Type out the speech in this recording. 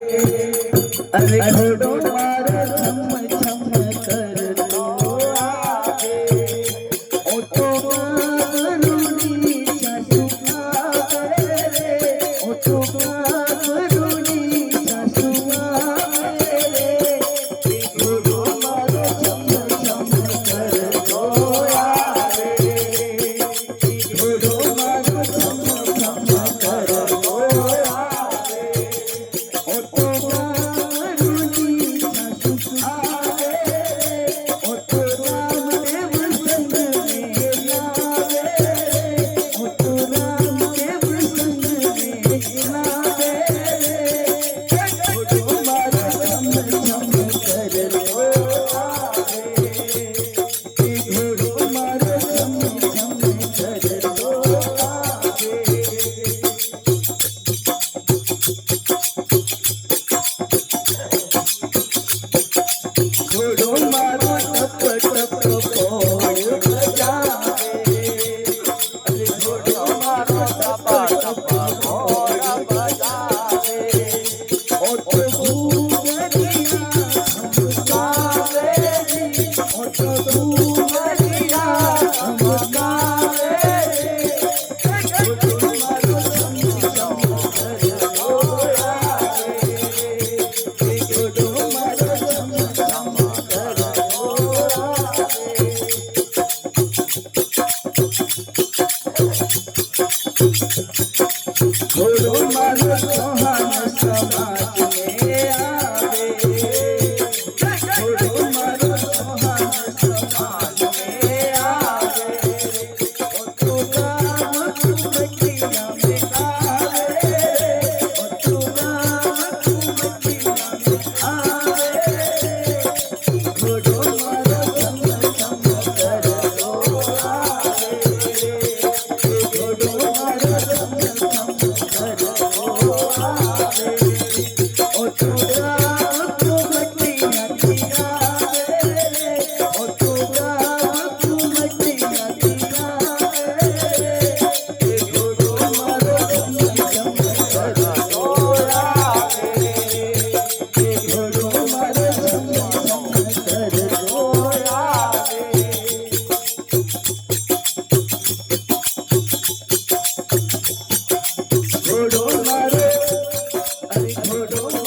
अरे घोड़ो मारो छम छम करतो आहे ओ तो करुणी सासुआ रे ओ तो करुणी सासुआ रे घोड़ो मारो छम छम करतो आहे घोड़ो मारो छम छम करतो आहे ओ तो घोड़ो मारो सोहान समाज में आवे घोड़ो मारो सोहान समाज में आवे ओ तो गाम कुमटिया में आवे ओ तो गाम कुमटिया में आवे घोड़ो मारो छम छम करतो आवे घोड़ो मारो घोड़ो मारो अरे घोड़ो